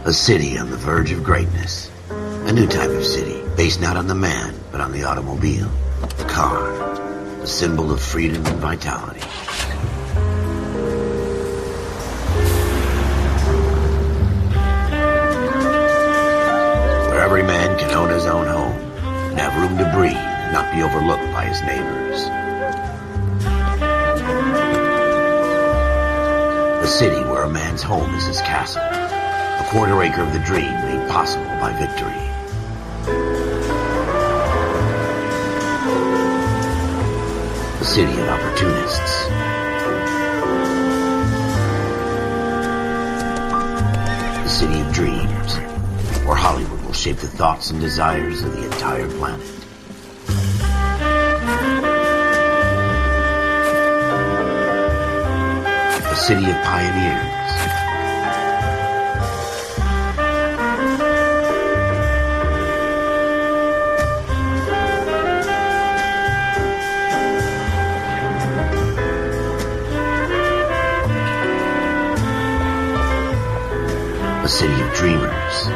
A city on the verge of greatness. A new type of city, based not on the man, but on the automobile. The car. The symbol of freedom and vitality. Where every man can own his own home and have room to breathe and not be overlooked by his neighbors. A city where a man's home is his castle. A quarter acre of the dream made possible by victory. A city of opportunists. A city of dreams, where Hollywood will shape the thoughts and desires of the entire planet. A city of pioneers. A city of dreamers.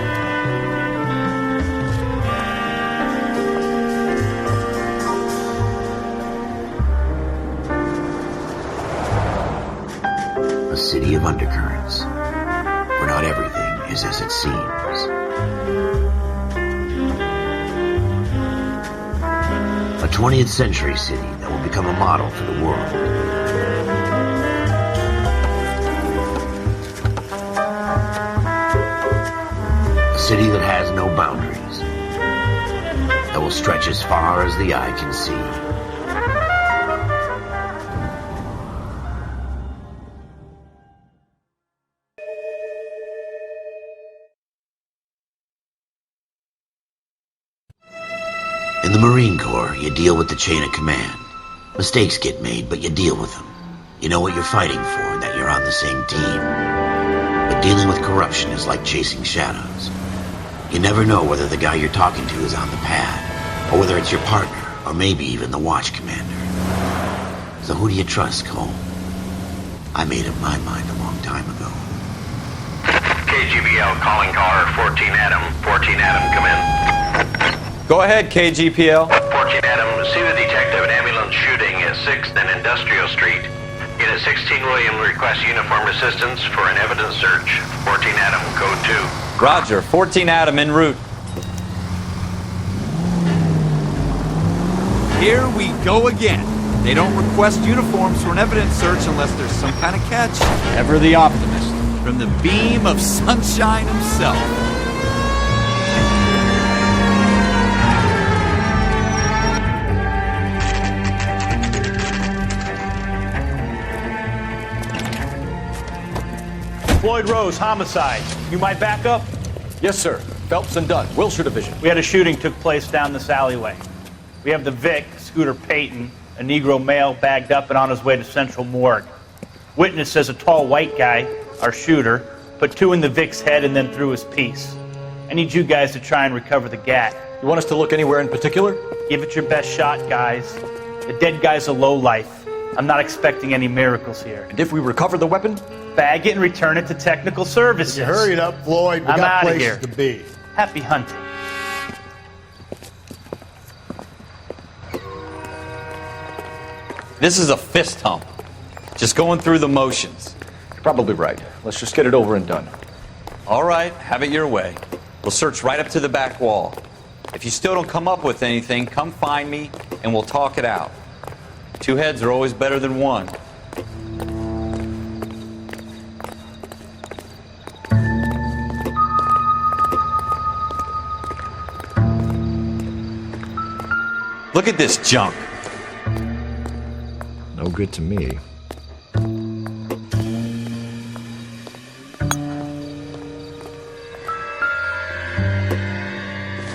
A city of undercurrents, where not everything is as it seems. A 20th century city that will become a model for the world. A city that has no boundaries, that will stretch as far as the eye can see. In the Marine Corps, you deal with the chain of command. Mistakes get made, but you deal with them. You know what you're fighting for, and that you're on the same team. But dealing with corruption is like chasing shadows. You never know whether the guy you're talking to is on the pad, or whether it's your partner, or maybe even the watch commander. So who do you trust, Cole? I made up my mind a long time ago. KGBL calling car 14 Adam. 14 Adam, come in. Go ahead, KGPL. 14 Adam, see the detective an ambulance shooting at 6th and Industrial Street. Unit 16 William requests uniform assistance for an evidence search. 14 Adam, code 2. Roger, 14 Adam en route. Here we go again. They don't request uniforms for an evidence search unless there's some kind of catch. Ever the optimist. From the beam of sunshine himself. Floyd Rose, homicide. You might back up? Yes, sir. Phelps and Dunn, Wilshire Division. We had a shooting took place down this alleyway. We have the Vic, Scooter Payton, a Negro male bagged up and on his way to Central Morgue. Witness says a tall white guy, our shooter, put 2 in the Vic's head and then threw his piece. I need you guys to try and recover the gat. You want us to look anywhere in particular? Give it your best shot, guys. The dead guy's a lowlife. I'm not expecting any miracles here. And if we recover the weapon? Bag it and return it to technical services. You hurry it up, Floyd. We I'm got outta places here. to be. Happy hunting. This is a fist hump. Just going through the motions. You're probably right. Let's just get it over and done. All right, have it your way. We'll search right up to the back wall. If you still don't come up with anything, come find me and we'll talk it out. 2 heads are always better than 1. Look at this junk. No good to me.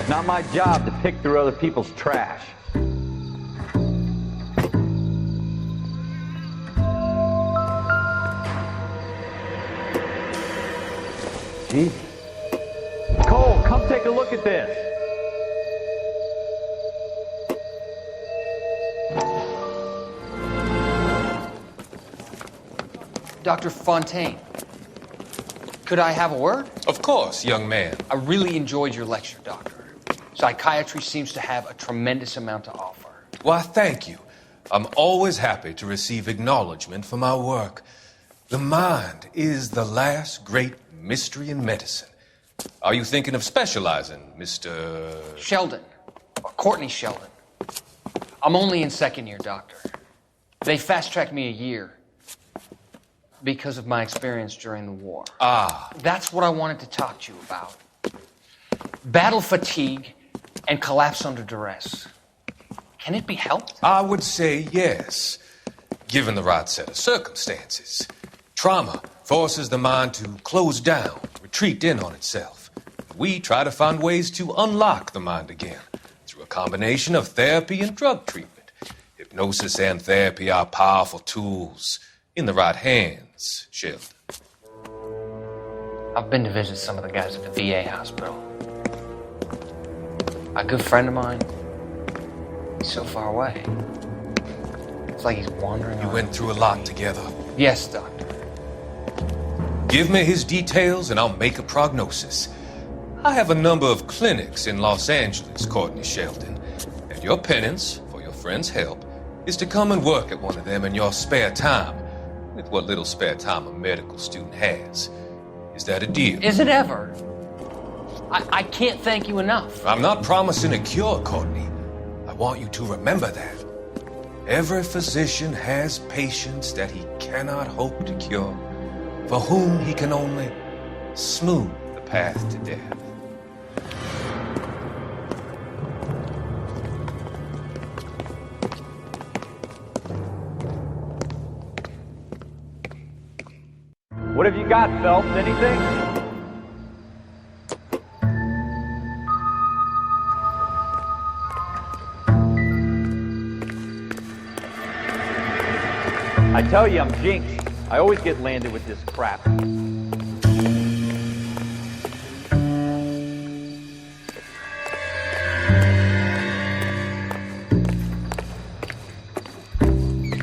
Not my job to pick through other people's trash. Gee. Cole, come take a look at this. Dr. Fontaine, Could I have a word? Of course, young man. I really enjoyed your lecture, Doctor. Psychiatry seems to have a tremendous amount to offer. Why, thank you. I'm always happy to receive acknowledgement for my work. The mind is the last great mystery in medicine. Are you thinking of specializing, Mr. Sheldon, or Courtney Sheldon. I'm only in second year, Doctor. They fast-tracked me a year because of my experience during the war. That's what I wanted to talk to you about. Battle fatigue and collapse under duress. Can it be helped? I would say yes, given the right set of circumstances. Trauma forces the mind to close down, retreat in on itself. We try to find ways to unlock the mind again through a combination of therapy and drug treatment. Hypnosis and therapy are powerful tools in the right hands, Sheldon. I've been to visit some of the guys at the VA hospital. A good friend of mine, he's so far away. It's like he's wandering You around. went through a lot together. Yes, Doctor. Give me his details and I'll make a prognosis. I have a number of clinics in Los Angeles, Courtney Sheldon, and your penance, for your friend's help, is to come and work at one of them in your spare time, with what little spare time a medical student has. Is that a deal? Is it ever? I can't thank you enough. I'm not promising a cure, Courtney. I want you to remember that. Every physician has patients that he cannot hope to cure, for whom he can only smooth the path to death. What have you got, Phelps? Anything? I tell you, I'm jinxed. I always get landed with this crap.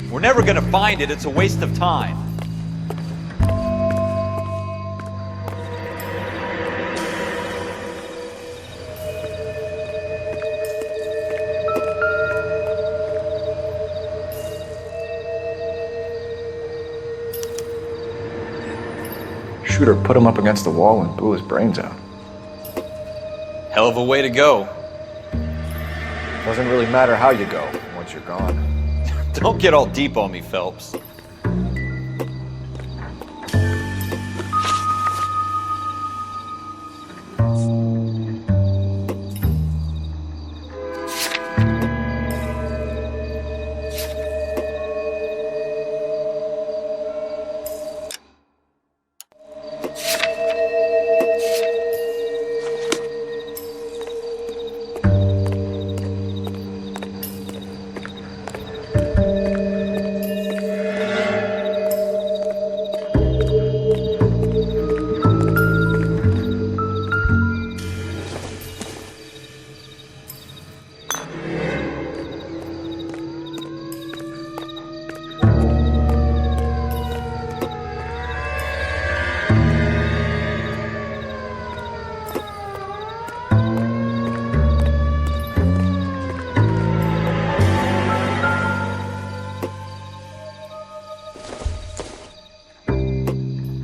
We're never gonna find it. It's a waste of time. Shooter put him up against the wall and blew his brains out. Hell of a way to go. Doesn't really matter how you go once you're gone. Don't get all deep on me, Phelps.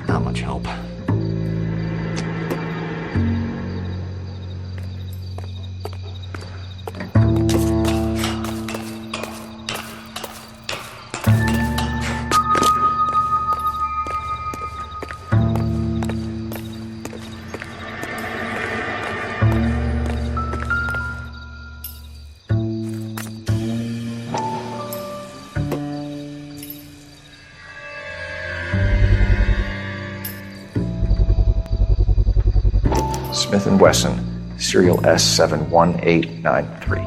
Not much help. Smith & Wesson, serial S71893.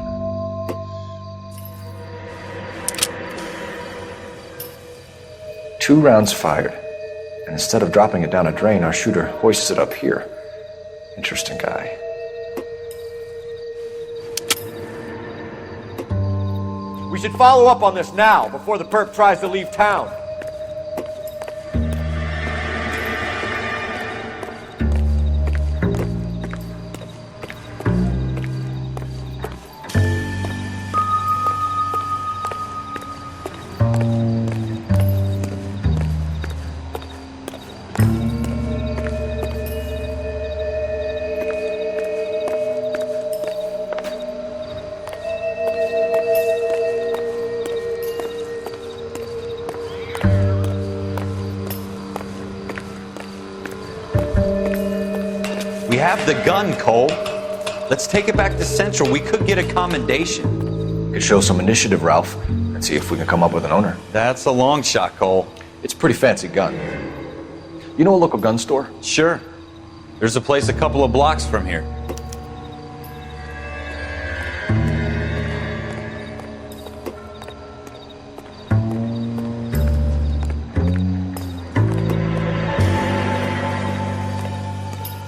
Two rounds fired, and instead of dropping it down a drain, our shooter hoists it up here. Interesting guy. We should follow up on this now, before the perp tries to leave town. have the gun, Cole. Let's take it back to Central. We could get a commendation. Could show some initiative, Ralph, and see if we can come up with an owner. That's a long shot, Cole. It's a pretty fancy gun. You know a local gun store? Sure. There's a place a couple of blocks from here.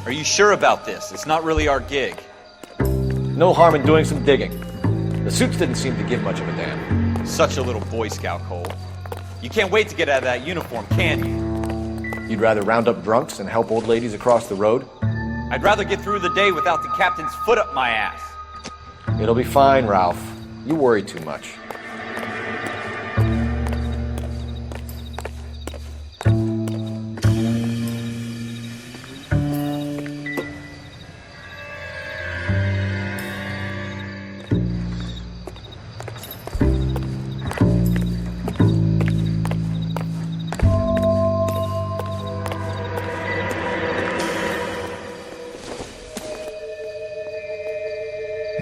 Are you sure about this? It's not really our gig. No harm in doing some digging. The suits didn't seem to give much of a damn. Such a little Boy Scout, Cole. You can't wait to get out of that uniform, can you? You'd rather round up drunks and help old ladies across the road? I'd rather get through the day without the captain's foot up my ass. It'll be fine, Ralph. You worry too much.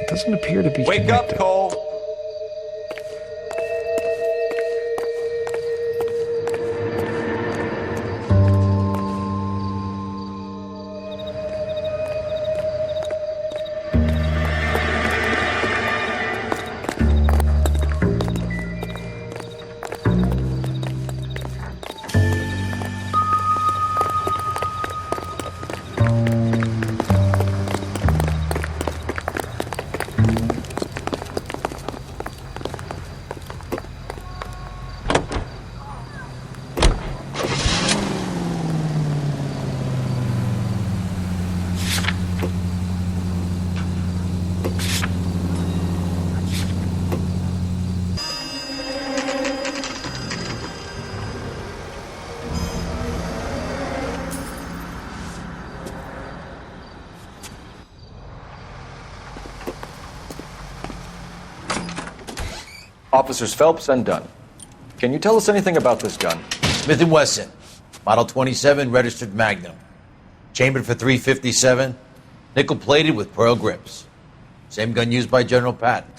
Doesn't appear to be Wake connected. up, Cole. Officers Phelps and Dunn. Can you tell us anything about this gun? Smith & Wesson, Model 27, registered Magnum. Chambered for .357, nickel-plated with pearl grips. Same gun used by General Patton.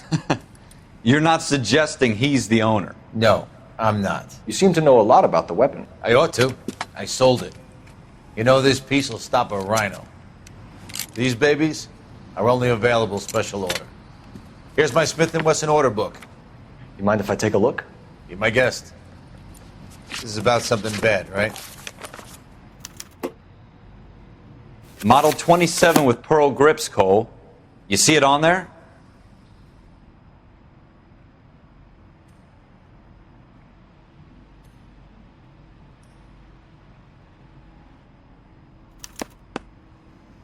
You're not suggesting he's the owner? No, I'm not. You seem to know a lot about the weapon. I ought to. I sold it. You know, this piece will stop a rhino. These babies are only available special order. Here's my Smith & Wesson order book. You mind if I take a look? Be my guest. This is about something bad, right? Model 27 with pearl grips, Cole. You see it on there?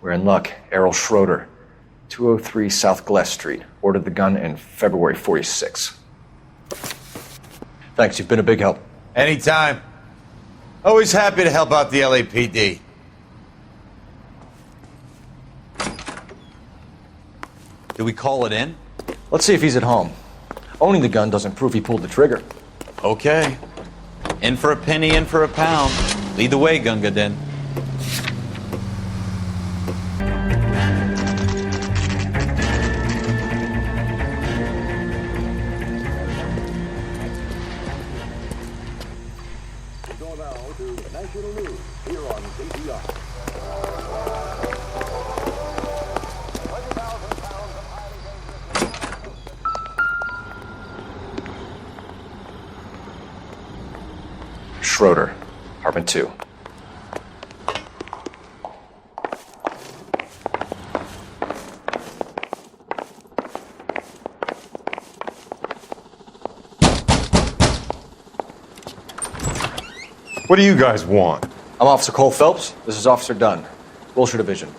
We're in luck. Errol Schroeder, 203 South Glass Street. Ordered the gun in February '46. Thanks, you've been a big help. Anytime. Always happy to help out the LAPD. Do we call it in? Let's see if he's at home. Owning the gun doesn't prove he pulled the trigger. Okay. In for a penny, in for a pound. Lead the way, Gunga Din. Schroeder, apartment 2. What do you guys want? I'm Officer Cole Phelps. This is Officer Dunn, Wilshire Division.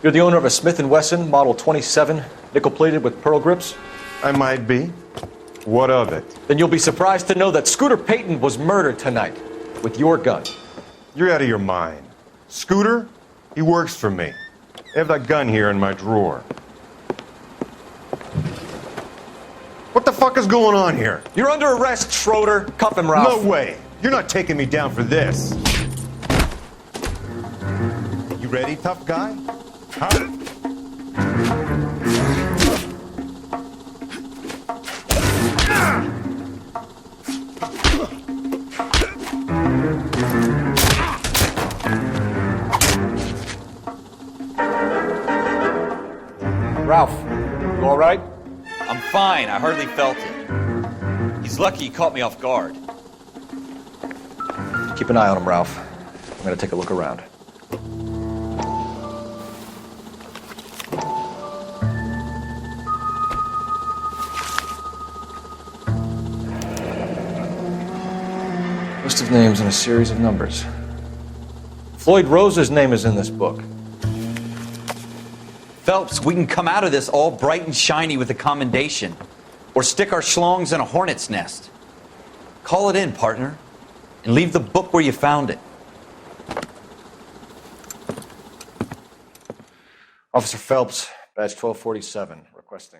You're the owner of a Smith & Wesson Model 27, nickel-plated with pearl grips? I might be. What of it? Then you'll be surprised to know that Scooter Payton was murdered tonight with your gun. You're out of your mind. Scooter? He works for me. I have that gun here in my drawer. What the fuck is going on here? You're under arrest, Schroeder. Cuff him, Ralph. No way. You're not taking me down for this. You ready, tough guy? Ralph, you all right? I'm fine. I hardly felt it. He's lucky he caught me off guard. Keep an eye on him, Ralph. I'm gonna take a look around. List of names and a series of numbers. Floyd Rose's name is in this book. Phelps, we can come out of this all bright and shiny with a commendation. Or stick our schlongs in a hornet's nest. Call it in, partner. And leave the book where you found it. Officer Phelps, badge 1247, requesting.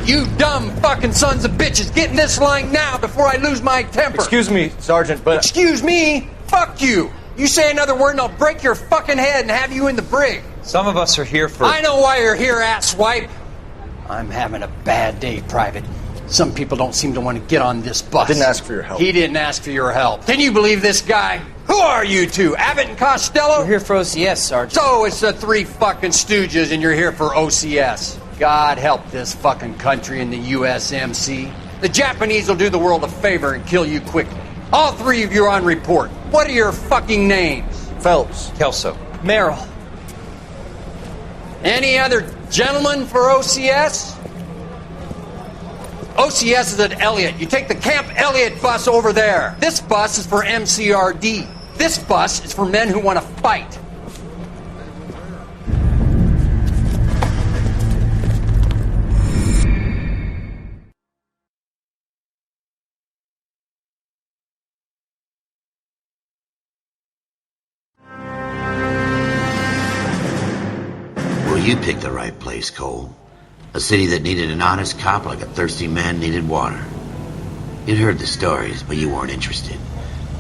You dumb fucking sons of bitches, get in this line now before I lose my temper. Excuse me, Sergeant, but... Excuse me? Fuck you. You say another word and I'll break your fucking head and have you in the brig. Some of us are here for... I know why you're here, asswipe. I'm having a bad day, Private. Some people don't seem to want to get on this bus. I didn't ask for your help. He didn't ask for your help. Can you believe this guy? Who are you two? Abbott and Costello? We're here for OCS, Sergeant. So it's the three fucking stooges and you're here for OCS. God help this fucking country and the USMC. The Japanese will do the world a favor and kill you quickly. All three of you are on report. What are your fucking names? Phelps. Kelso. Merrill. Any other gentlemen for OCS? OCS is at Elliott. You take the Camp Elliott bus over there. This bus is for MCRD. This bus is for men who want to fight. Well, you picked the right place, Cole. A city that needed an honest cop like a thirsty man needed water. You'd heard the stories, but you weren't interested.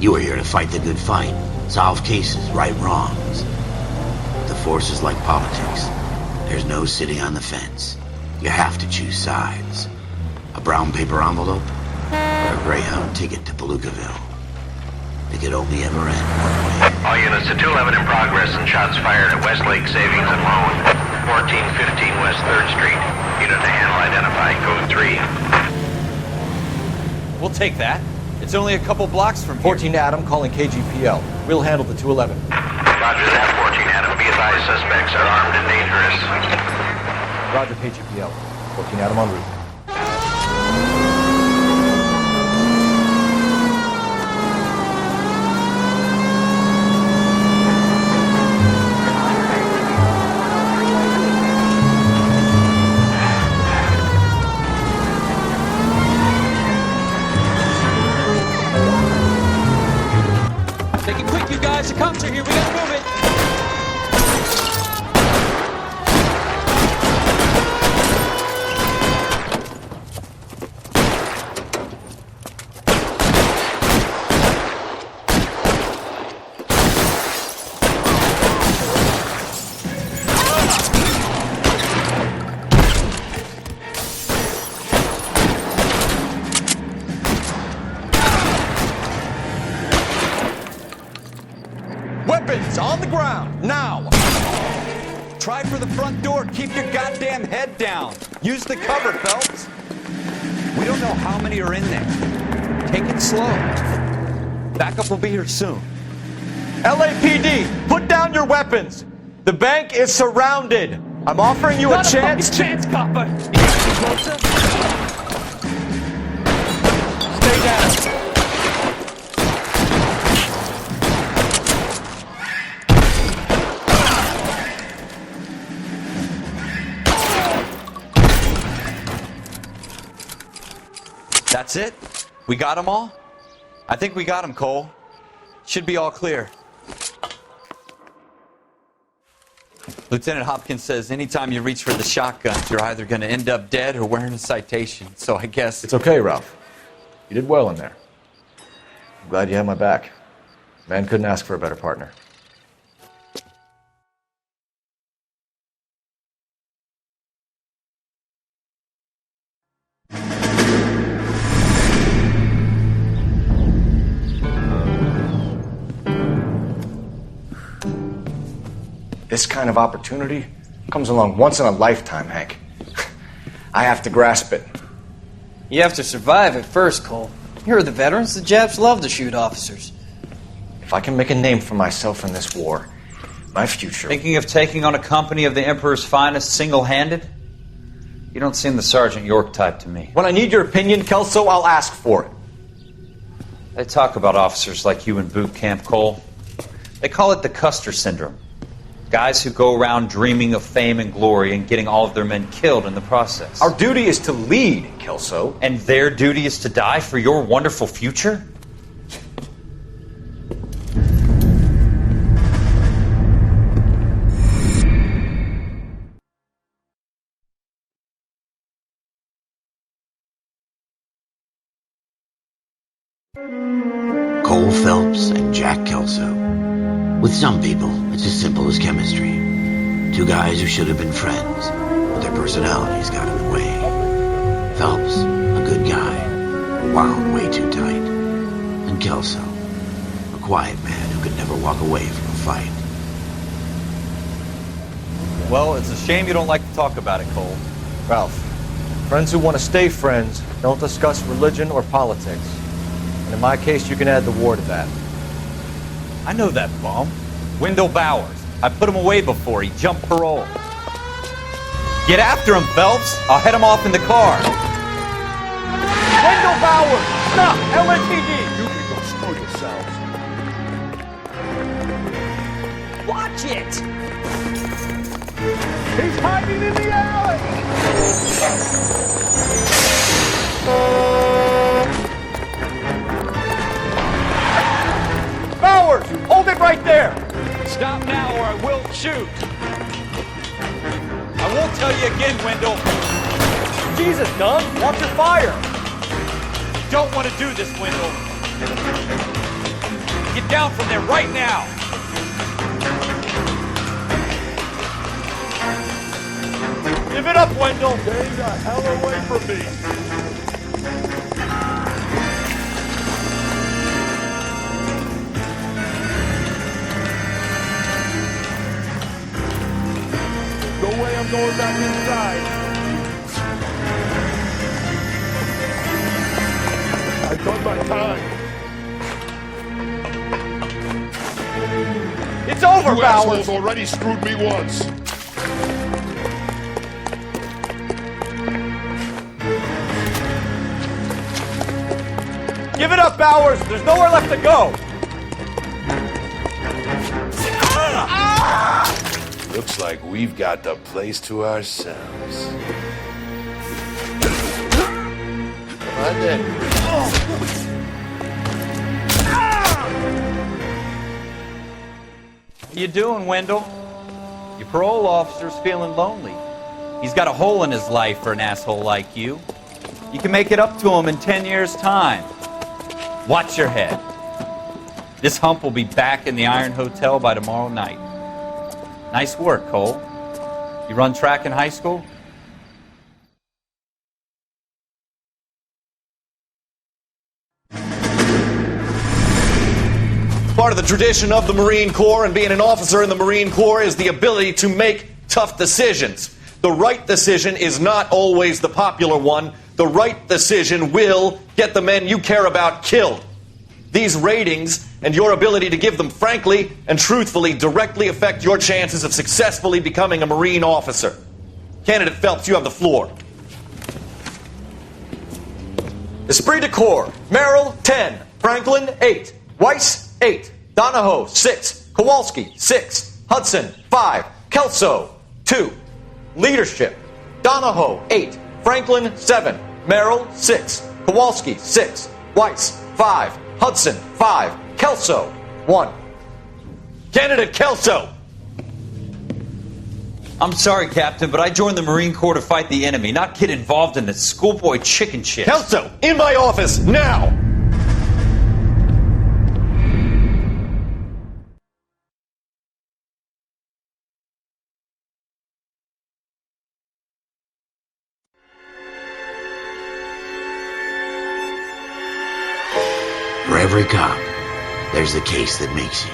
You were here to fight the good fight, solve cases, right wrongs. The force is like politics. There's no sitting on the fence. You have to choose sides. A brown paper envelope or a Greyhound ticket to Palookaville. It could only ever end one way. All units to 211 in progress and shots fired at Westlake Savings and Loan, 1415 West 3rd Street. Unit to handle identified, code 3. We'll take that. It's only a couple blocks from here. 14 Adam calling KGPL. We'll handle the 211. Roger that, 14 Adam. Be advised, suspects are armed and dangerous. Roger, KGPL. 14 Adam en route. Take it quick, you guys. The cops are here. We gotta move it. Weapons on the ground, now! Try for the front door. Keep your goddamn head down. Use the cover, Phelps. We don't know how many are in there. Take it slow. Backup will be here soon. LAPD, put down your weapons. The bank is surrounded. I'm offering you a chance. Chance, copper. Closer. Stay That's it? We got them all? I think we got them, Cole. Should be all clear. Lieutenant Hopkins says anytime you reach for the shotguns, you're either going to end up dead or wearing a citation. So I guess... It's okay, Ralph. You did well in there. I'm glad you had my back. Man couldn't ask for a better partner. This kind of opportunity comes along once in a lifetime, Hank. I have to grasp it. You have to survive it first, Cole. You're the veterans. The Japs love to shoot officers. If I can make a name for myself in this war, my future... Thinking of taking on a company of the Emperor's finest single-handed? You don't seem the Sergeant York type to me. When I need your opinion, Kelso, I'll ask for it. They talk about officers like you in boot camp, Cole. They call it the Custer Syndrome. Guys who go around dreaming of fame and glory and getting all of their men killed in the process. Our duty is to lead, Kelso. And their duty is to die for your wonderful future? Cole Phelps and Jack Kelso. With some people, it's as simple as chemistry. Two guys who should have been friends, but their personalities got in the way. Phelps, a good guy, wound way too tight. And Kelso, a quiet man who could never walk away from a fight. Well, it's a shame you don't like to talk about it, Cole. Ralph, friends who want to stay friends don't discuss religion or politics. And in my case, you can add the war to that. I know that bum. Wendell Bowers. I put him away before he jumped parole. Get after him, Phelps. I'll head him off in the car. Wendell Bowers! Stop! LAPD! You can go screw yourselves. Watch it! He's hiding in the alley! Bowers! Hold it right there! Stop now or I will shoot. I won't tell you again, Wendell. Jesus, Dunn! Watch your fire! Don't want to do this, Wendell. Get down from there right now. Give it up, Wendell! Stay the hell away from me! No way I'm going back inside. I've done my time. It's over, You Bowers! assholes already screwed me once. Give it up, Bowers! There's nowhere left to go! Looks like we've got the place to ourselves. Come on then. How you doing, Wendell? Your parole officer's feeling lonely. He's got a hole in his life for an asshole like you. You can make it up to him in 10 years' time. Watch your head. This hump will be back in the Iron Hotel by tomorrow night. Nice work, Cole. You run track in high school? Part of the tradition of the Marine Corps and being an officer in the Marine Corps is the ability to make tough decisions. The right decision is not always the popular one. The right decision will get the men you care about killed. These ratings and your ability to give them frankly and truthfully directly affect your chances of successfully becoming a Marine officer. Candidate Phelps, you have the floor. Esprit de Corps, Merrill, 10. Franklin, 8. Weiss, 8. Donahoe, 6. Kowalski, 6. Hudson, 5. Kelso, 2. Leadership, Donahoe, 8. Franklin, 7. Merrill, 6. Kowalski, 6. Weiss, 5. Hudson, 5. Kelso, 1. Candidate Kelso! I'm sorry, Captain, but I joined the Marine Corps to fight the enemy, not get involved in this schoolboy chicken shit. Kelso, in my office, now! For every cop, there's the case that makes you.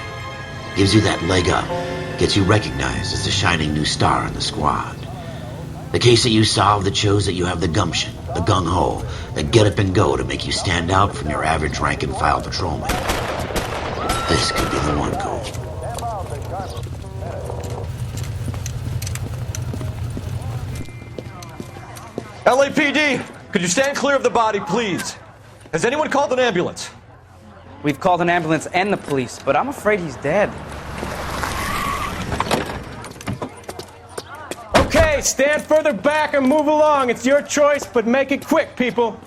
Gives you that leg up, gets you recognized as the shining new star in the squad. The case that you solve that shows that you have the gumption, the gung-ho, the get up and go to make you stand out from your average rank-and-file patrolman. This could be the one, Cole. LAPD, could you stand clear of the body, please? Has anyone called an ambulance? We've called an ambulance and the police, but I'm afraid he's dead. Okay, stand further back and move along. It's your choice, but make it quick, people.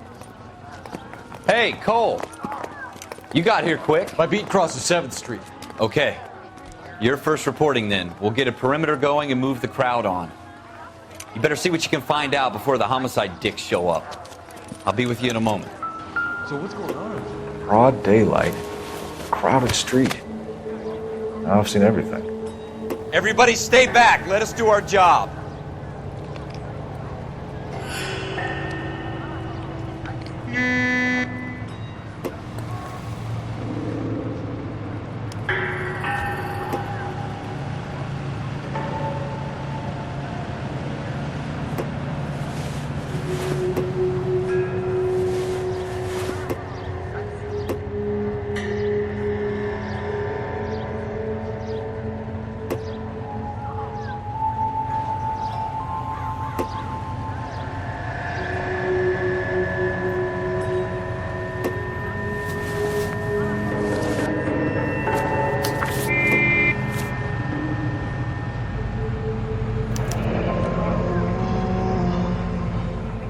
Hey, Cole. You got here quick. My beat crosses 7th Street. Okay. You're first reporting then. We'll get a perimeter going and move the crowd on. You better see what you can find out before the homicide dicks show up. I'll be with you in a moment. So what's going on? Broad daylight, crowded street. Now I've seen everything. Everybody stay back. Let us do our job.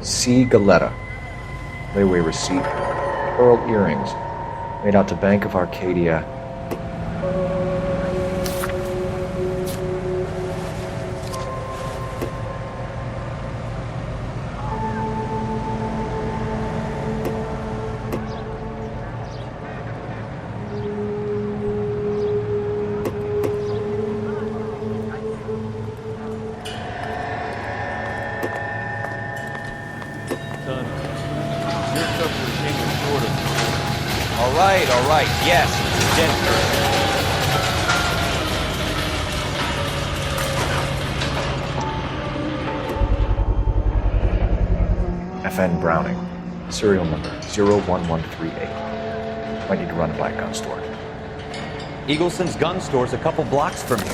C. Galetta. Layaway receipt. Pearl earrings. Made out to Bank of Arcadia. All right. Yes, it's FN Browning. Serial number 01138. Might need to run it by a gun store. Eagleson's gun store's a couple blocks from here.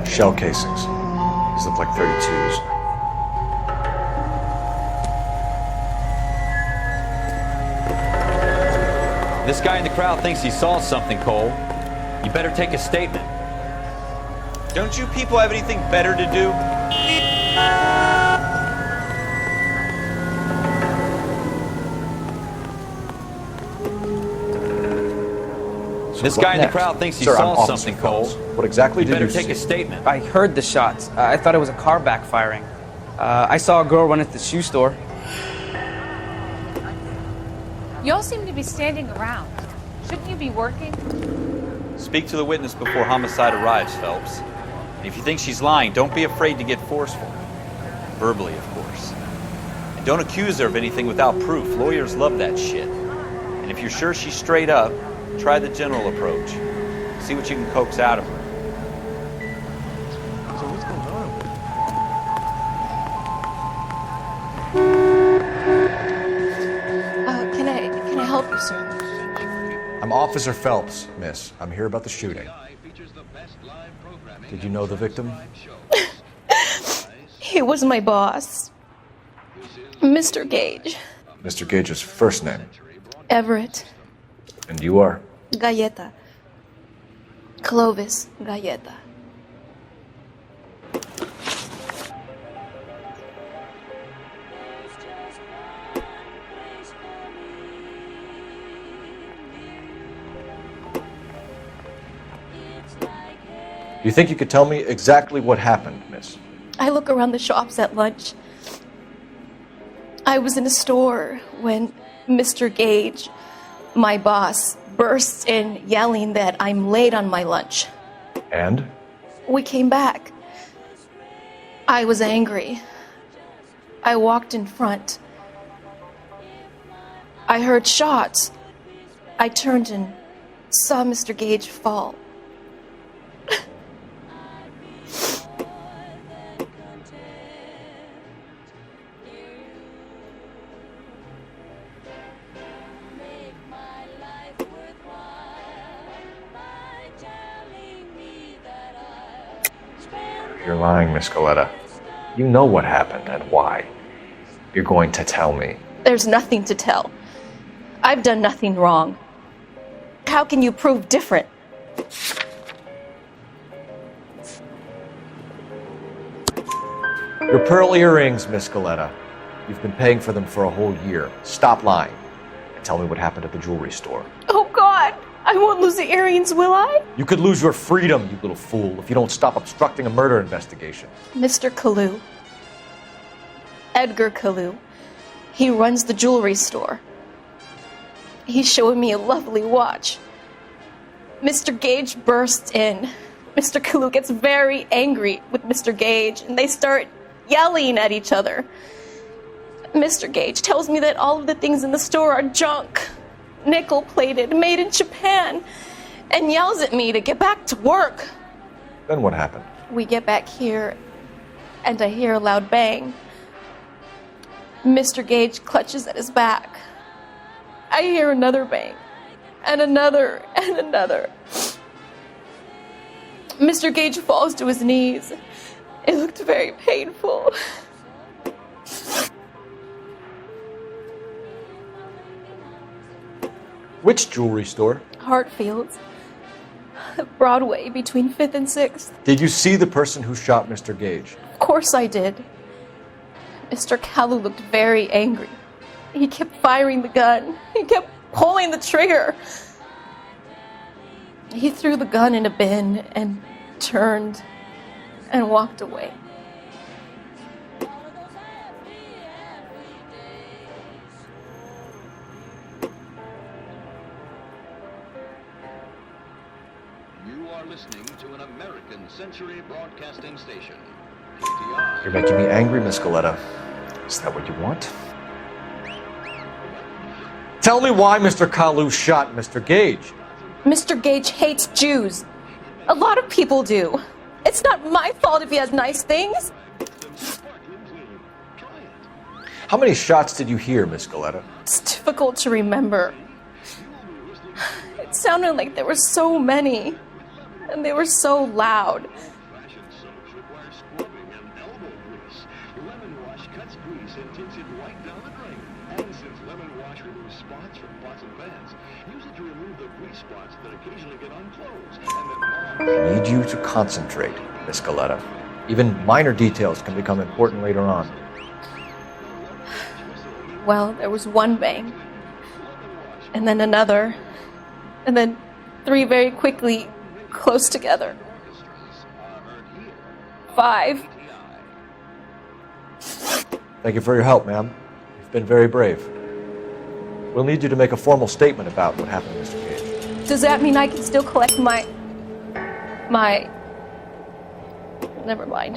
Shell casings. These look like 32s. This guy in the crowd thinks he saw something, Cole. You better take a statement. Don't you people have anything better to do? This guy in the crowd thinks he saw something, Cole. What exactly did you see? You better take a statement. I heard the shots. I thought it was a car backfiring. I saw a girl run at the shoe store. You all seem to be standing around. Shouldn't you be working? Speak to the witness before homicide arrives, Phelps. And if you think she's lying, don't be afraid to get forceful. Verbally, of course. And don't accuse her of anything without proof. Lawyers love that shit. And if you're sure she's straight up, try the general approach. See what you can coax out of her. So what's going on? Can I help you, sir? I'm Officer Phelps, miss. I'm here about the shooting. Did you know the victim? He was my boss. Mr. Gage. Mr. Gage's first name. Everett. And you are? Galleta. Clovis Galleta. Do you think you could tell me exactly what happened, miss? I look around the shops at lunch. I was in a store when Mr. Gage, my boss, bursts in yelling that I'm late on my lunch. And? We came back. I was angry. I walked in front. I heard shots. I turned and saw Mr. Gage fall. You're lying, Miss Galleta. You know what happened and why. You're going to tell me. There's nothing to tell. I've done nothing wrong. How can you prove different? Your pearl earrings, Miss Galleta. You've been paying for them for a whole year. Stop lying and tell me what happened at the jewelry store. Oh, God! I won't lose the earrings, will I? You could lose your freedom, you little fool, if you don't stop obstructing a murder investigation. Mr. Kalu. Edgar Kalu. He runs the jewelry store. He's showing me a lovely watch. Mr. Gage bursts in. Mr. Kalu gets very angry with Mr. Gage, and they start yelling at each other. Mr. Gage tells me that all of the things in the store are junk, nickel-plated, made in Japan, and yells at me to get back to work. Then what happened? We get back here, and I hear a loud bang. Mr. Gage clutches at his back. I hear another bang, and another, and another. Mr. Gage falls to his knees. It looked very painful. Which jewelry store? Hartfield's. Broadway, between 5th and 6th. Did you see the person who shot Mr. Gage? Of course I did. Mr. Kalu looked very angry. He kept firing the gun. He kept pulling the trigger. He threw the gun in a bin and turned and walked away. You are listening to an American Century Broadcasting Station. You're making me angry, Miss Galleta. Is that what you want? Tell me why Mr. Kalu shot Mr. Gage. Mr. Gage hates Jews. A lot of people do. It's not my fault if he has nice things. How many shots did you hear, Miss Galleta? It's difficult to remember. It sounded like there were so many, and they were so loud. I need you to concentrate, Miss Galleta. Even minor details can become important later on. Well, there was one bang, and then another, and then 3 very quickly, close together. 5. Thank you for your help, ma'am. You've been very brave. We'll need you to make a formal statement about what happened to Mr. Gage. Does that mean I can still collect my... Never mind.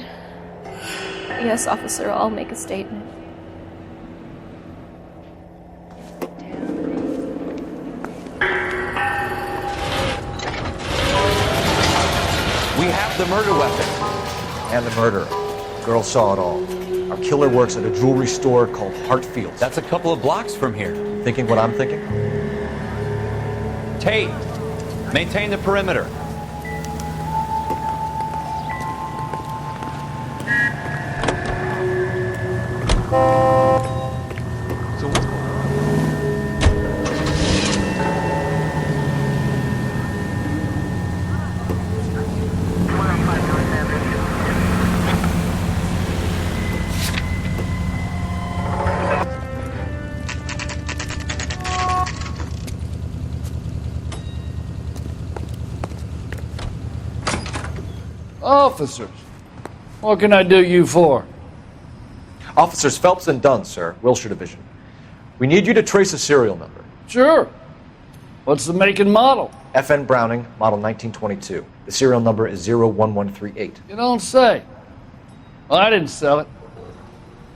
Yes, officer, I'll make a statement. We have the murder weapon. And the murderer. The girl saw it all. Our killer works at a jewelry store called Hartfield's. That's a couple of blocks from here. Thinking what I'm thinking? Tate, maintain the perimeter. officers. What can I do you for? Officers Phelps and Dunn, sir, Wilshire Division. We need you to trace a serial number. Sure. What's the make and model? FN Browning, model 1922. The serial number is 01138. You don't say. Well, I didn't sell it.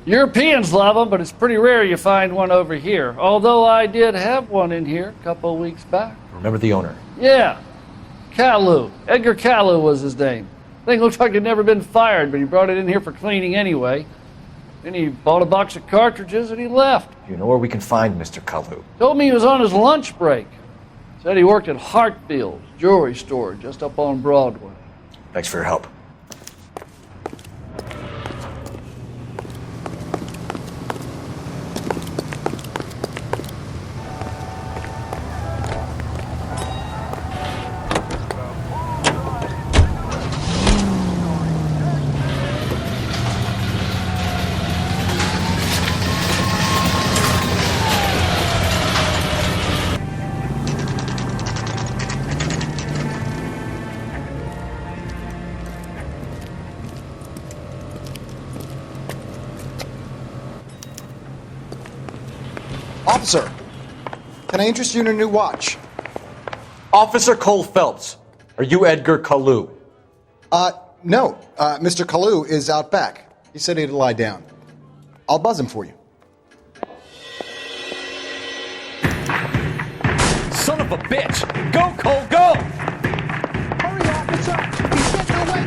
Europeans love them, but it's pretty rare you find one over here. Although I did have one in here a couple of weeks back. Remember the owner? Yeah. Kalu. Edgar Kalu was his name. Thing looked like it'd never been fired, but he brought it in here for cleaning anyway. Then he bought a box of cartridges and he left. You know where we can find Mr. Kalu? Told me he was on his lunch break. Said he worked at Hartfield's jewelry store just up on Broadway. Thanks for your help. Officer, can I interest you in a new watch? Officer Cole Phelps, are you Edgar Kalu? No. Mr. Kalu is out back. He said he'd lie down. I'll buzz him for you. Son of a bitch! Go, Cole, go! Hurry, officer! He's getting away!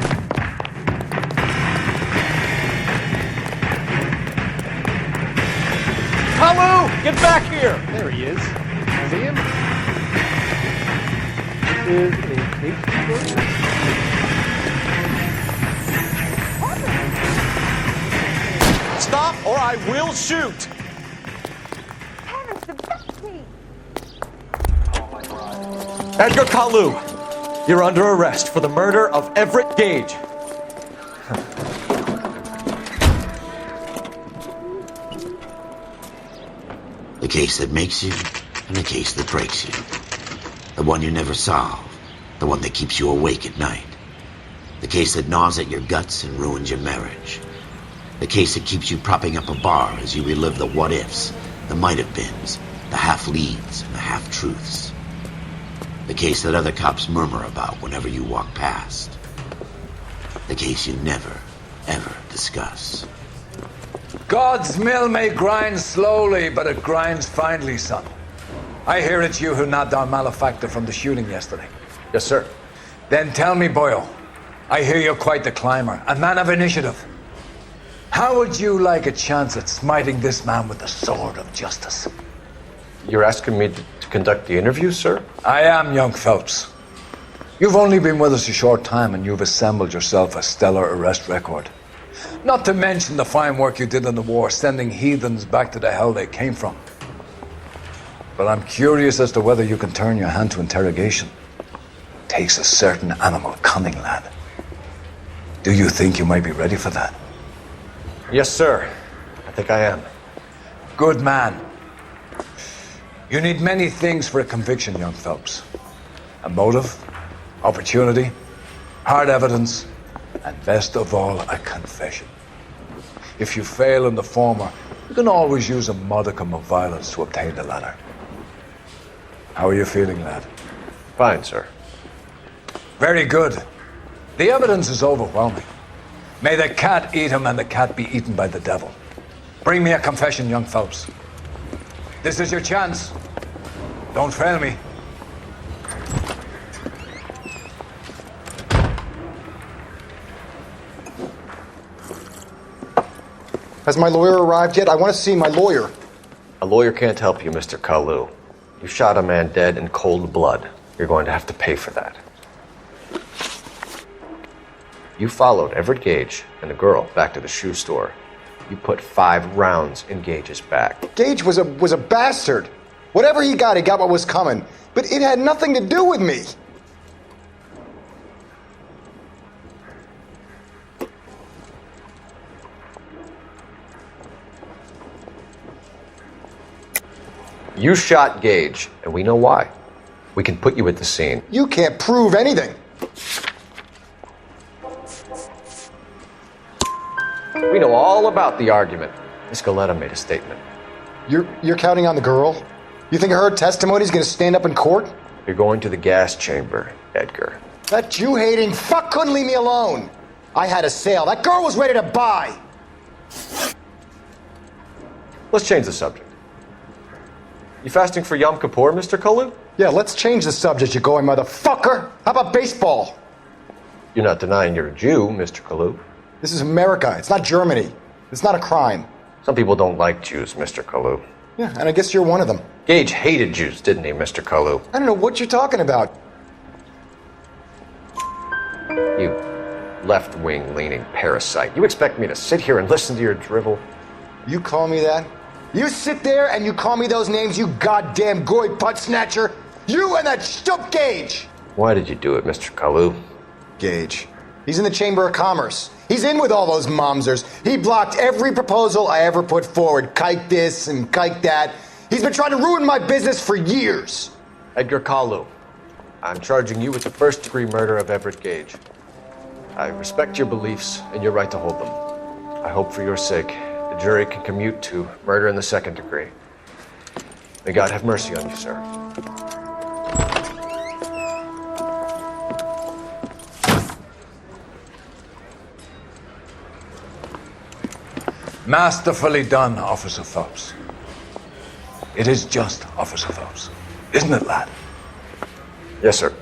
Kalu! Get back here! There he is. See him? This is a safety door. Stop or I will shoot! Edgar Kalu, you're under arrest for the murder of Everett Gage. The case that makes you, and the case that breaks you. The one you never solve. The one that keeps you awake at night. The case that gnaws at your guts and ruins your marriage. The case that keeps you propping up a bar as you relive the what-ifs, the might-have-beens, the half-leads, and the half-truths. The case that other cops murmur about whenever you walk past. The case you never, ever discuss. God's mill may grind slowly, but it grinds finely, son. I hear it's you who nabbed our malefactor from the shooting yesterday. Yes, sir. Then tell me, Boyle, I hear you're quite the climber, a man of initiative. How would you like a chance at smiting this man with the sword of justice? You're asking me to conduct the interview, sir? I am, young Phelps. You've only been with us a short time and you've assembled yourself a stellar arrest record. Not to mention the fine work you did in the war, sending heathens back to the hell they came from. But I'm curious as to whether you can turn your hand to interrogation. Takes a certain animal cunning, lad. Do you think you might be ready for that? Yes, sir. I think I am. Good man. You need many things for a conviction, young Phelps. A motive, opportunity, hard evidence, and best of all, a confession. If you fail in the former, you can always use a modicum of violence to obtain the latter. How are you feeling, lad? Fine, sir. Very good. The evidence is overwhelming. May the cat eat him and the cat be eaten by the devil. Bring me a confession, young Phelps. This is your chance. Don't fail me. Has my lawyer arrived yet? I want to see my lawyer. A lawyer can't help you, Mr. Kalu. You shot a man dead in cold blood. You're going to have to pay for that. You followed Everett Gage and a girl back to the shoe store. You put 5 rounds in Gage's back. Gage was a bastard. Whatever he got what was coming. But it had nothing to do with me. You shot Gage, and we know why. We can put you at the scene. You can't prove anything. We know all about the argument. Miss Galetta made a statement. You're counting on the girl? You think her testimony is going to stand up in court? You're going to the gas chamber, Edgar. That Jew-hating fuck couldn't leave me alone. I had a sale. That girl was ready to buy. Let's change the subject. You fasting for Yom Kippur, Mr. Kalu? Yeah, let's change the subject, you going motherfucker. How about baseball? You're not denying you're a Jew, Mr. Kalu. This is America. It's not Germany. It's not a crime. Some people don't like Jews, Mr. Kalu. Yeah, and I guess you're one of them. Gage hated Jews, didn't he, Mr. Kalu? I don't know what you're talking about. You left-wing leaning parasite. You expect me to sit here and listen to your drivel? You call me that? You sit there and you call me those names, you goddamn goy butt snatcher? You and that stup Gage! Why did you do it, Mr. Kalu? Gage. He's in the Chamber of Commerce. He's in with all those momsers. He blocked every proposal I ever put forward. Kike this and kike that. He's been trying to ruin my business for years. Edgar Kalu, I'm charging you with the first-degree murder of Everett Gage. I respect your beliefs and your right to hold them. I hope for your sake the jury can commute to murder in the second degree. May God have mercy on you, sir. Masterfully done, Officer Phelps. It is just Officer Phelps. Isn't it, lad? Yes, sir.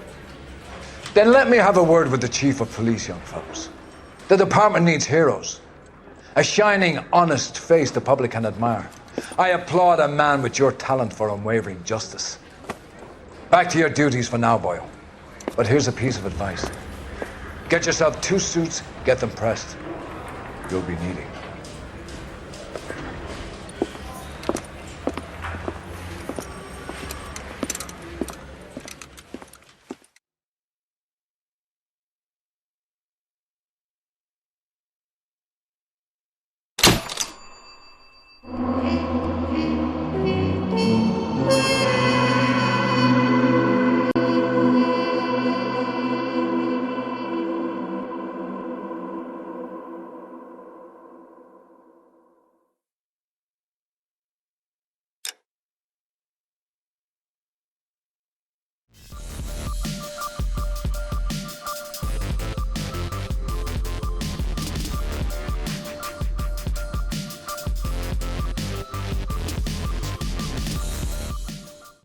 Then let me have a word with the Chief of Police, young Phelps. The department needs heroes. A shining, honest face the public can admire. I applaud a man with your talent for unwavering justice. Back to your duties for now, Boyle. But here's a piece of advice. Get yourself 2 suits, get them pressed. You'll be needing them.